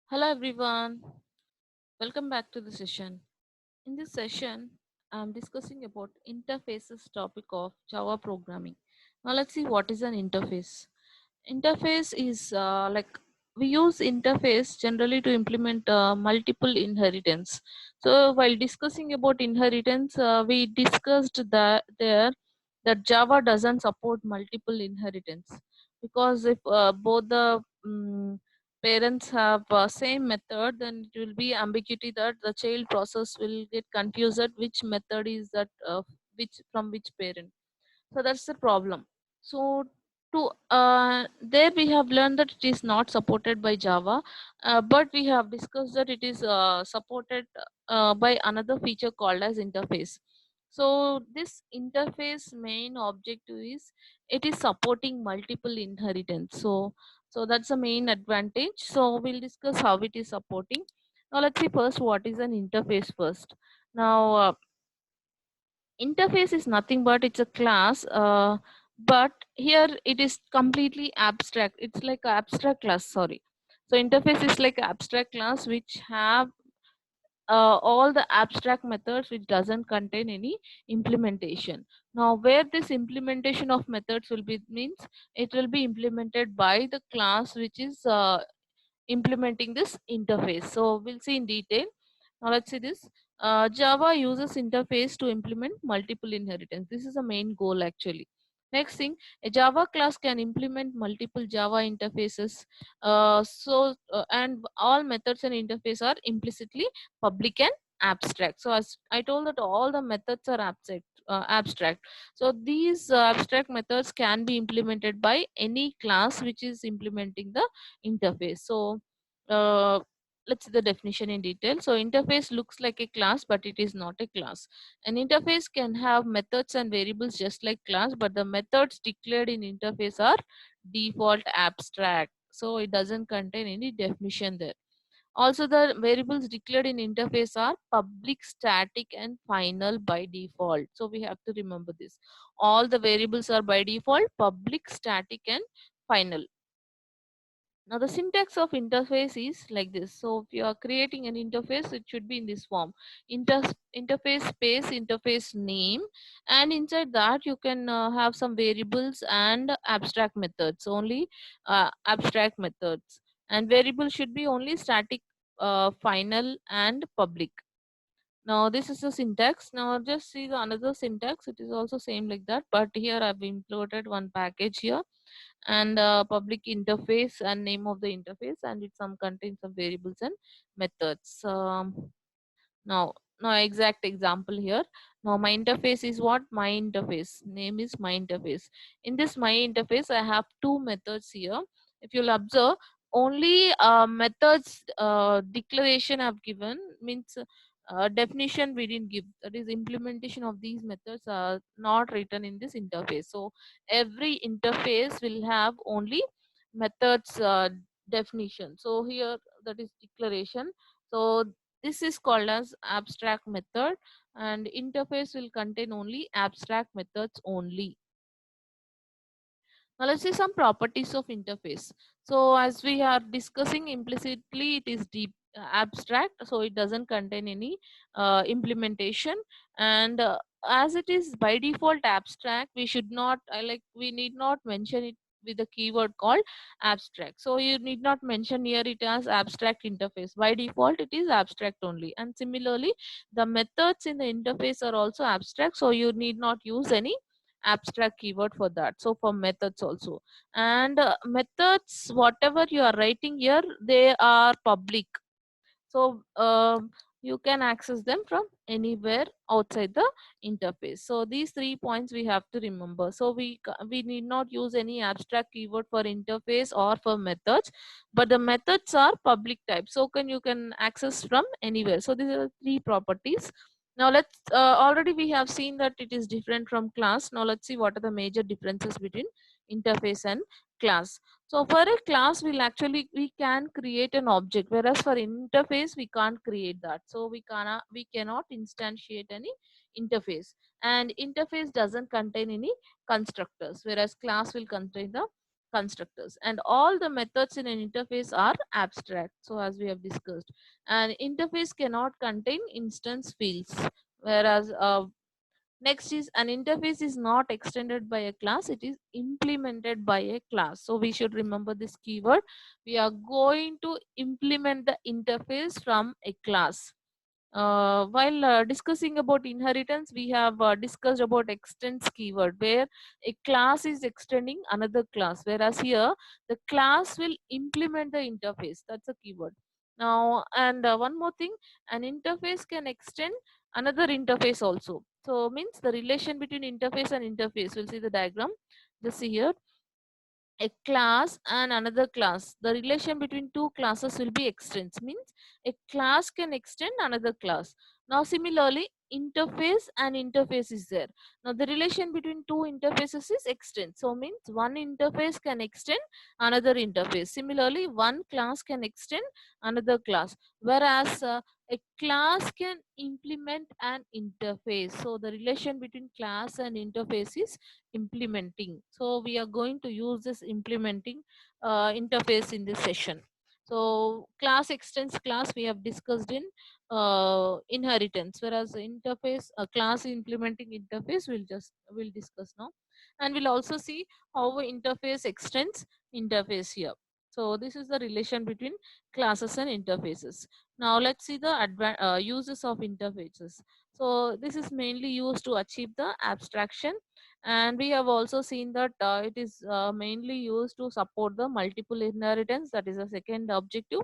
Hello everyone, welcome back to the session. In this session, I'm discussing about interfaces topic of Java programming. Now let's see what is an interface. Interface is like we use interface generally to implement multiple inheritance. So while discussing about inheritance, we discussed that there that Java doesn't support multiple inheritance because if both the parents have same method, then it will be ambiguity that the child process will get confused at which method is that which from which parent. So that's the problem. So to there we have learned that it is not supported by Java, but we have discussed that it is supported by another feature called as interface. So this interface main objective is it is supporting multiple inheritance. So that's the main advantage. So we'll discuss how it is supporting. Now let's see first what is an interface first. Now interface is nothing but it's a class, but here it is completely abstract. It's like a abstract class, sorry. So interface is like a abstract class which have all the abstract methods which doesn't contain any implementation. Now where this implementation of methods will be means it will be implemented by the class which is implementing this interface. So we'll see in detail. Now let's see this. Java uses interface to implement multiple inheritance. This is the main goal actually. Next thing, a Java class can implement multiple Java interfaces. And all methods and interface are implicitly public and abstract. So as I told that all the methods are abstract. So these abstract methods can be implemented by any class which is implementing the interface. So uh, let's see the definition in detail. So interface looks like a class, but it is not a class. An interface can have methods and variables just like class, but the methods declared in interface are default abstract. So it doesn't contain any definition there. Also, the variables declared in interface are public, static, and final by default. So we have to remember this. All the variables are by default public, static, and final. Now the syntax of interface is like this. So if you are creating an interface, it should be in this form. Interface space interface name, and inside that you can have some variables and abstract methods. Only abstract methods, and variable should be only static, final, and public. Now this is the syntax. Now just see the another syntax. It is also same like that, but here I've included one package here, and public interface and name of the interface, and it some contains some variables and methods. Now exact example here. Now my interface is what? My interface name is my interface. In this my interface I have two methods here. If you'll observe, only methods declaration I've given, means definition we didn't give, that is implementation of these methods are not written in this interface. So every interface will have only methods definition. So here that is declaration. So this is called as abstract method, and interface will contain only abstract methods only. Now let's see some properties of interface. So as we are discussing implicitly, it is deep abstract, so it doesn't contain any implementation. And as it is by default abstract, we should not we need not mention it with a keyword called abstract. So you need not mention here it as abstract interface. By default it is abstract only. And similarly the methods in the interface are also abstract, so you need not use any abstract keyword for that. So for methods also, and methods whatever you are writing here, they are public. So you can access them from anywhere outside the interface. So these 3 points we have to remember. So we need not use any abstract keyword for interface or for methods, but the methods are public type, so you can access from anywhere. So these are the three properties. Now let's already we have seen that it is different from class. Now let's see what are the major differences between interface and class. So for a class, we can create an object, whereas for interface we can't create that. So we cannot instantiate any interface, and interface doesn't contain any constructors, whereas class will contain the constructors, and all the methods in an interface are abstract. So as we have discussed, an interface cannot contain instance fields, whereas next is an interface is not extended by a class, it is implemented by a class. So we should remember this keyword. We are going to implement the interface from a class. While discussing about inheritance, we have discussed about extends keyword, where a class is extending another class, whereas here the class will implement the interface. That's a keyword. Now, and one more thing, an interface can extend another interface also. So means the relation between interface and interface. We'll see the diagram. Just see here, a class and another class, the relation between two classes will be extends, means a class can extend another class. Now similarly, interface and interface is there. Now the relation between two interfaces is extend, so means one interface can extend another interface. Similarly, one class can extend another class, whereas a class can implement an interface. So the relation between class and interface is implementing. So we are going to use this implementing interface in this session. So class extends class we have discussed in inheritance, whereas interface class implementing interface we'll discuss now, and we'll also see how interface extends interface here. So this is the relation between classes and interfaces. Now let's see the uses of interfaces. So this is mainly used to achieve the abstraction, and we have also seen that it is mainly used to support the multiple inheritance, that is a second objective,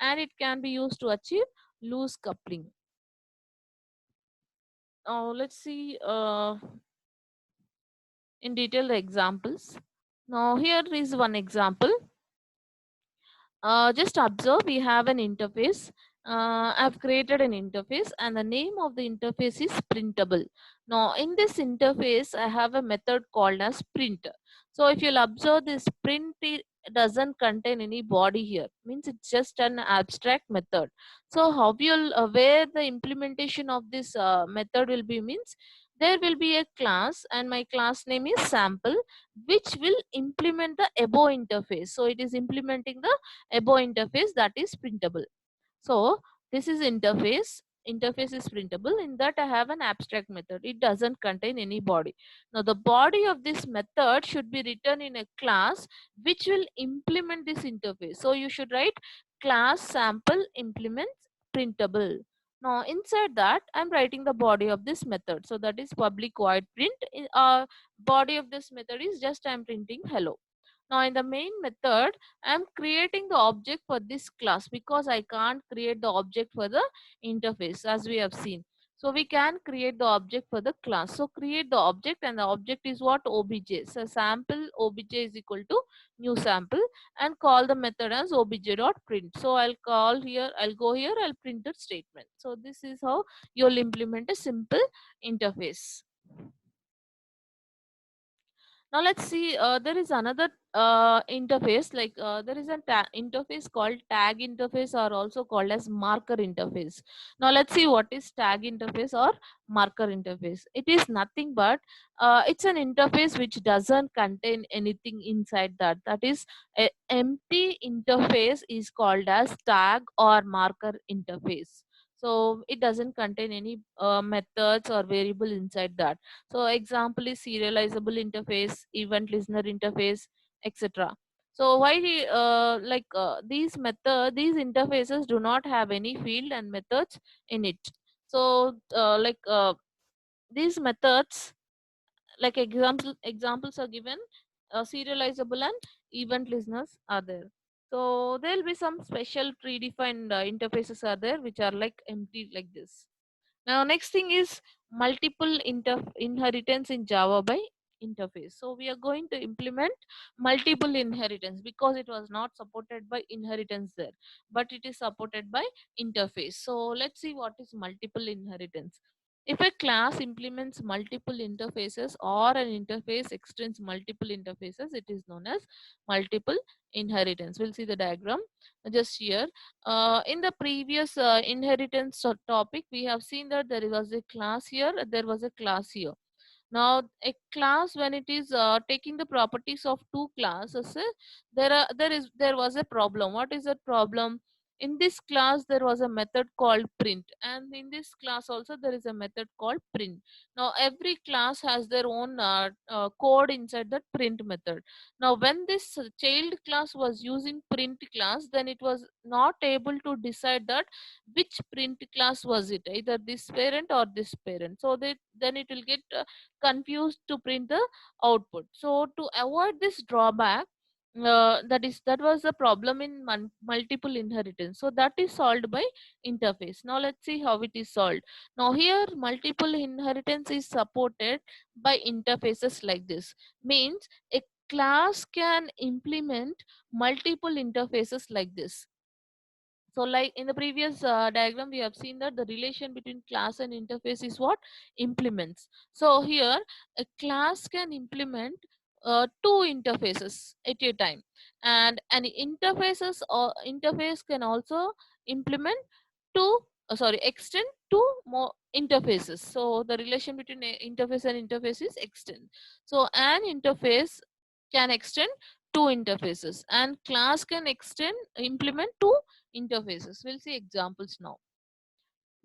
and it can be used to achieve loose coupling. Now let's see in detail the examples. Now here is one example. Just observe, we have an interface. I've created an interface and the name of the interface is printable. Now in this interface I have a method called as print. So if you'll observe, this print doesn't contain any body here, means it's just an abstract method. So how you'll where the implementation of this method will be, means there will be a class and my class name is sample, which will implement the above interface. So it is implementing the above interface, that is printable. So this is interface is printable. In that I have an abstract method, it doesn't contain any body. Now the body of this method should be written in a class which will implement this interface. So you should write class sample implements printable. Now inside that I'm writing the body of this method, so that is public void print. Body of this method is just I'm printing hello. Now in the main method, I'm creating the object for this class, because I can't create the object for the interface as we have seen. So we can create the object for the class. So create the object, and the object is what? Obj. So sample obj is equal to new sample, and call the method as obj.print. So I'll go here, I'll print the statement. So this is how you'll implement a simple interface. Now let's see, there is another interface, like there is an interface called tag interface, or also called as marker interface. Now let's see what is tag interface or marker interface. It is nothing but it's an interface which doesn't contain anything inside that. That is, a empty interface is called as tag or marker interface. So it doesn't contain any methods or variable inside that. So example is serializable interface, event listener interface, etc. So why these interfaces do not have any field and methods in it. So these methods, like examples are given, serializable and event listeners are there. So there'll be some special predefined interfaces are there, which are like empty like this. Now, next thing is multiple inheritance in Java by interface. So we are going to implement multiple inheritance, because it was not supported by inheritance there, but it is supported by interface. So let's see what is multiple inheritance. If a class implements multiple interfaces, or an interface extends multiple interfaces, it is known as multiple inheritance. We'll see the diagram just here. In the previous inheritance topic, we have seen that there was a class here, there was a class here. Now, a class, when it is taking the properties of two classes, there was a problem. What is that problem? In this class, there was a method called print, and in this class also there is a method called print. Now, every class has their own code inside that print method. Now, when this child class was using print class, then it was not able to decide that which print class was it, either this parent or this parent. So that then it will get confused to print the output. So to avoid this drawback, that was the problem in multiple inheritance. So that is solved by interface. Now let's see how it is solved. Now here multiple inheritance is supported by interfaces like this. Means a class can implement multiple interfaces like this. So like in the previous diagram, we have seen that the relation between class and interface is what? Implements. So here a class can implement two interfaces at a time, and an interface can also implement two, extend two more interfaces. So the relation between a interface and interface is extend. So an interface can extend two interfaces, and class can extend implement two interfaces. We'll see examples now.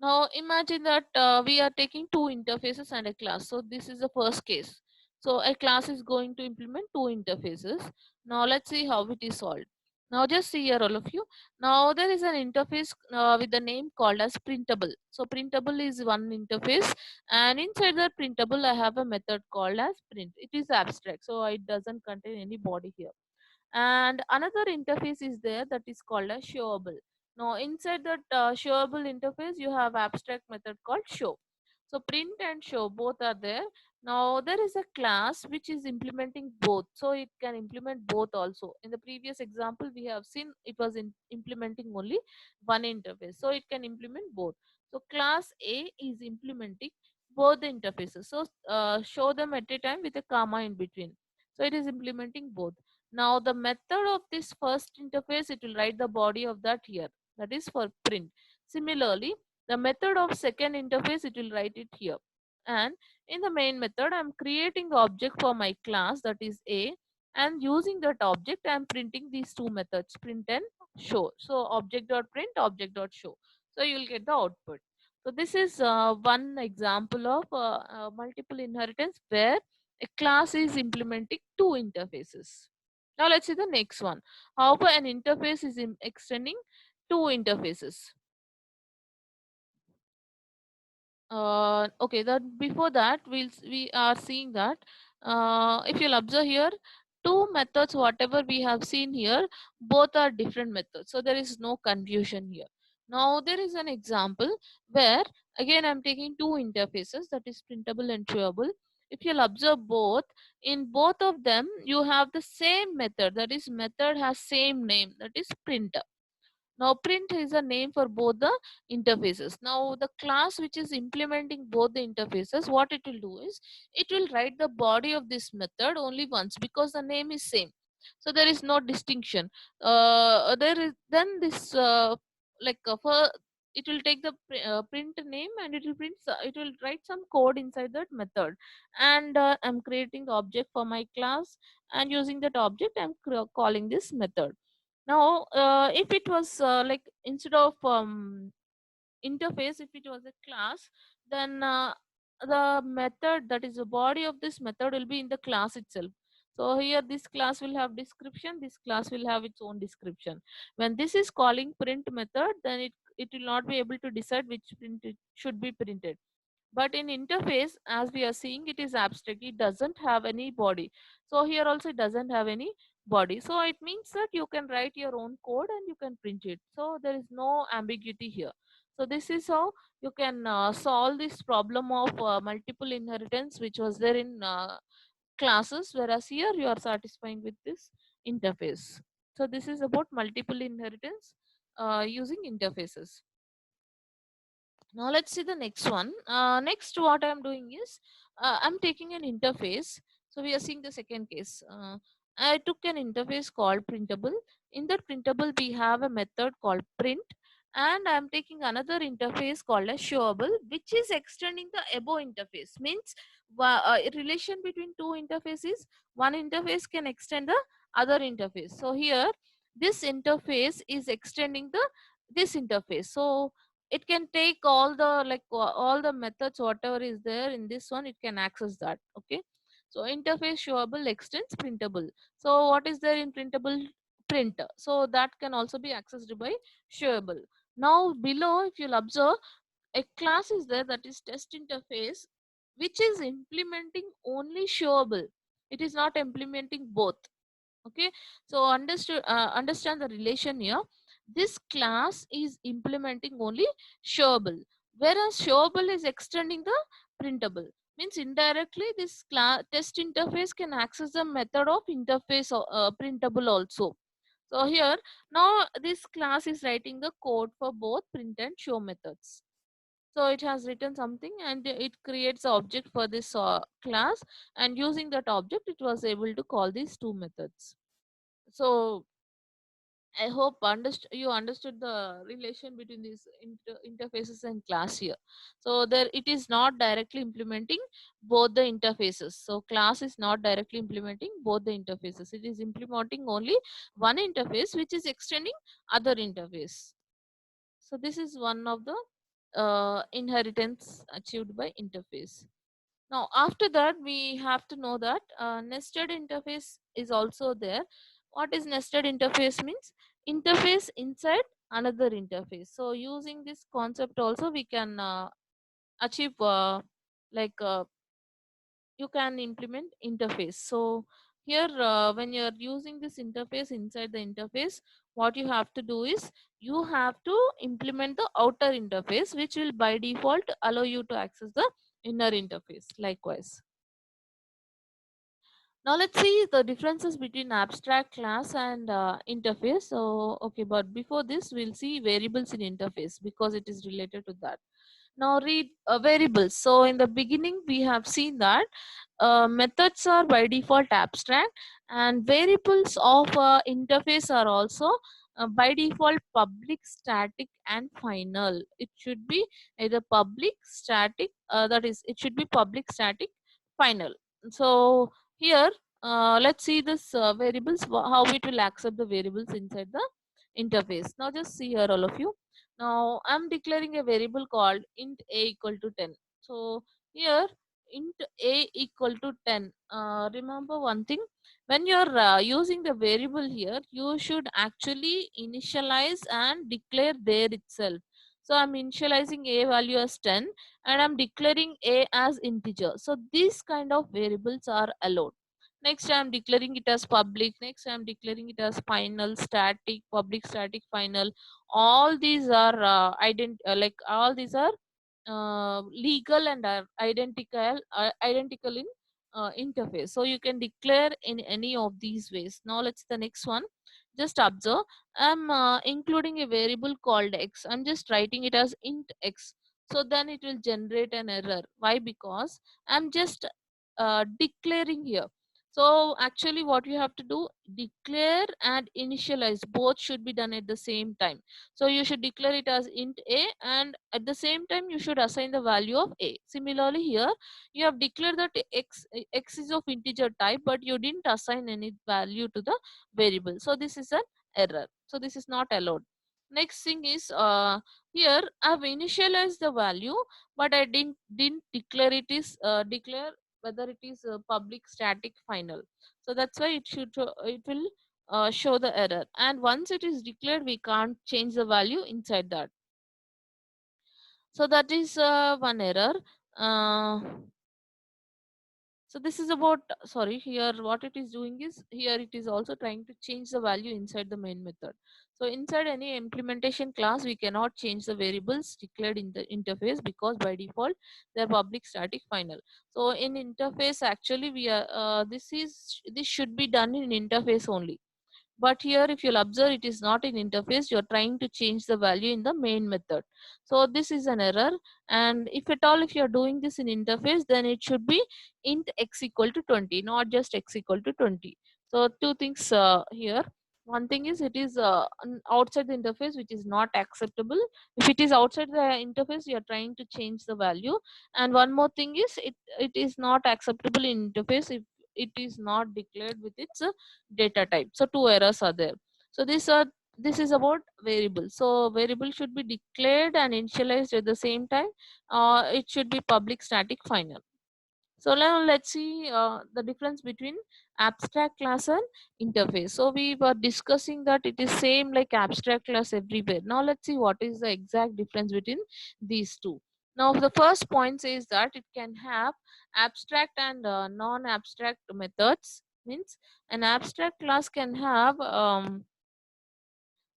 Now imagine that we are taking two interfaces and a class. So this is the first case. So a class is going to implement two interfaces. Now let's see how it is solved. Now just see here, all of you. Now there is an interface with the name called as printable. So printable is one interface, and inside that printable I have a method called as print. It is abstract, so it doesn't contain any body here. And another interface is there that is called as showable. Now inside that showable interface you have abstract method called show. So print and show both are there. Now there is a class which is implementing both, so it can implement both also. In the previous example we have seen it was implementing only one interface, so it can implement both. So class A is implementing both the interfaces, so show them at a time with a comma in between. So it is implementing both. Now the method of this first interface, it will write the body of that here. That is for print. Similarly, the method of second interface, it will write it here. And in the main method, I'm creating the object for my class, that is A. And using that object, I'm printing these two methods, print and show. So object.print, object.show. So you will get the output. So this is one example of multiple inheritance where a class is implementing two interfaces. Now let's see the next one. How an interface is extending two interfaces. Okay, that before that we are seeing that if you'll observe here, two methods whatever we have seen here, both are different methods, so there is no confusion here. Now there is an example where again I'm taking two interfaces, that is printable and chewable. If you'll observe both, in both of them you have the same method, that is method has same name, that is print. Now print is a name for both the interfaces. Now the class which is implementing both the interfaces, what it will do is it will write the body of this method only once because the name is same. So there is no distinction. There is then this for it will take the print name and it will it will write some code inside that method, and I'm creating the object for my class, and using that object I'm calling this method. Now, if it was instead of interface, if it was a class, then the method, that is the body of this method, will be in the class itself. So here this class will have description, this class will have its own description. When this is calling print method, then it will not be able to decide which print it should be printed. But in interface, as we are seeing, it is abstract, it doesn't have any body. So here also it doesn't have any body, so it means that you can write your own code and you can print it, so there is no ambiguity here. So this is how you can solve this problem of multiple inheritance which was there in classes, whereas here you are satisfying with this interface. So this is about multiple inheritance using interfaces. Now let's see the next one. Next, what I'm doing is I'm taking an interface. So we are seeing the second case. I took an interface called printable. In that printable, we have a method called print, and I'm taking another interface called as showable, which is extending the above interface. Means relation between two interfaces. One interface can extend the other interface. So here this interface is extending the this interface. So it can take all the all the methods whatever is there in this one, it can access that. Okay, so interface showable extends printable. So what is there in printable? Printer. So that can also be accessed by showable. Now below, if you'll observe, a class is there, that is test interface, which is implementing only showable. It is not implementing both. Okay, so understand the relation here. This class is implementing only showable, whereas showable is extending the printable. Means indirectly this class test interface can access the method of interface printable also. So here now this class is writing the code for both print and show methods. So it has written something and it creates an object for this class, and using that object it was able to call these two methods. So I hope you understood the relation between these interfaces and class here. So there it is not directly implementing both the interfaces. So class is not directly implementing both the interfaces. It is implementing only one interface which is extending other interface. So this is one of the inheritance achieved by interface. Now, after that, we have to know that nested interface is also there. What is nested interface means? Interface inside another interface. So, using this concept also, we can achieve like you can implement interface. So here when you're using this interface inside the interface, what you have to do is you have to implement the outer interface, which will by default allow you to access the inner interface likewise. Now let's see the differences between abstract class and interface. So okay, but before this we'll see variables in interface because it is related to that. Now read variables. So in the beginning we have seen that methods are by default abstract, and variables of interface are also by default public, static and final. It should be either public, static, that is it should be public, static, final. So here let's see this variables, how it will accept the variables inside the interface. Now just see here all of you. Now I'm declaring a variable called int a equal to 10. So here int a equal to 10. Remember one thing, when you're using the variable here, you should actually initialize and declare there itself. So I'm initializing a value as 10 and I'm declaring a as integer. So these kind of variables are allowed. Next I'm declaring it as public. Next I'm declaring it as final, static, public, static, final. All these are all these are legal and are identical in interface. So you can declare in any of these ways. Now let's see the next one. Just observe, I'm including a variable called x. I'm just writing it as int x. So then it will generate an error. Why? Because I'm just declaring here. So actually what you have to do, declare and initialize both should be done at the same time. So you should declare it as int a, and at the same time you should assign the value of a. Similarly here you have declared that x is of integer type, but you didn't assign any value to the variable. So this is an error. So this is not allowed. Next thing is here I've initialized the value, but I didn't declare it is declare whether it is public, static, final. So that's why it will show the error, and once it is declared we can't change the value inside that. So that is one error. uh, so this is about, sorry, here what it is doing is, here it is also trying to change the value inside the main method. So inside any implementation class we cannot change the variables declared in the interface, because by default they're public, static, final. So in interface actually we are this should be done in interface only, but here if you'll observe it is not in interface, you're trying to change the value in the main method. So this is an error, and if at all if you're doing this in interface, then it should be int x equal to 20, not just x equal to 20. So two things here. One thing is it is outside the interface, which is not acceptable. If it is outside the interface, you are trying to change the value. And one more thing is it is not acceptable in interface if it is not declared with its data type. So two errors are there. So this is about variable. So variable should be declared and initialized at the same time. It should be public static final. So now let's see the difference between abstract class and interface. So we were discussing that it is same like abstract class everywhere. Now let's see what is the exact difference between these two. Now the first point says that it can have abstract and non-abstract methods. Means an abstract class can have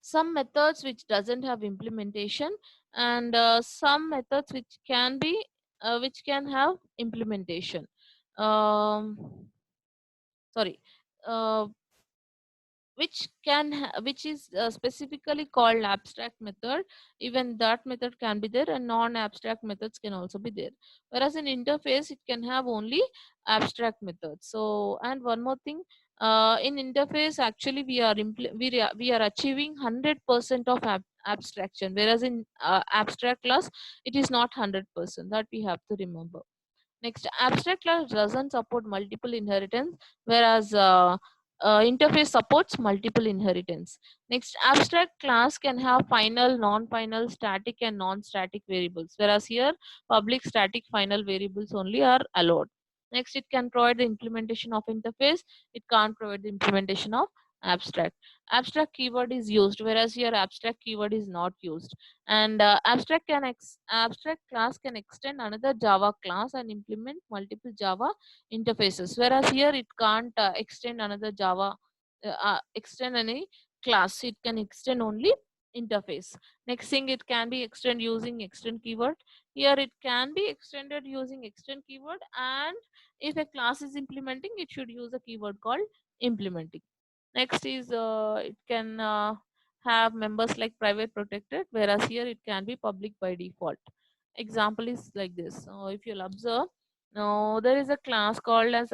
some methods which doesn't have implementation, and some methods which can have implementation. Um, sorry uh, which is specifically called abstract method. Even that method can be there, and non-abstract methods can also be there. Whereas in interface it can have only abstract methods. So, and one more thing, in interface actually we are achieving 100% of abstraction, whereas in abstract class it is not 100%. That we have to remember. Next, abstract class doesn't support multiple inheritance, whereas interface supports multiple inheritance. Next, abstract class can have final, non-final, static, and non-static variables, whereas here public, static, final variables only are allowed. Next, it can provide the implementation of interface. It can't provide the implementation of abstract. Abstract keyword is used, whereas here abstract keyword is not used. And abstract class can extend another Java class and implement multiple Java interfaces, whereas here it can't extend any class. It can extend only interface. Next thing, it can be extend using extend keyword. Here it can be extended using extend keyword, and if a class is implementing, it should use a keyword called implementing. Next is it can have members like private protected, whereas here it can be public by default. Example is like this. If you'll observe, now there is a class called as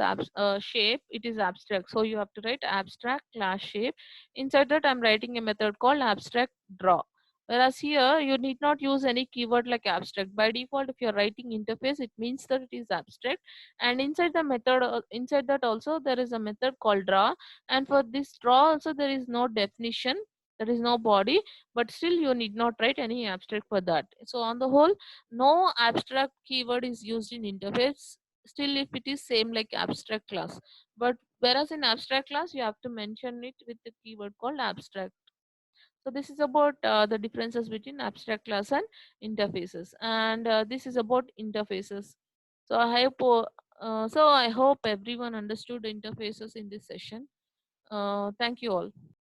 shape. It is abstract, so you have to write abstract class shape. Inside that I'm writing a method called abstract draw. Whereas here you need not use any keyword like abstract. By default, if you're writing interface, it means that it is abstract. And inside the method, inside that also there is a method called draw. And for this draw also there is no definition, there is no body, but still you need not write any abstract for that. So on the whole, no abstract keyword is used in interface, still if it is same like abstract class. But whereas in abstract class you have to mention it with the keyword called abstract. So this is about the differences between abstract class and interfaces, and this is about interfaces. So I hope everyone understood interfaces in this session. Thank you all.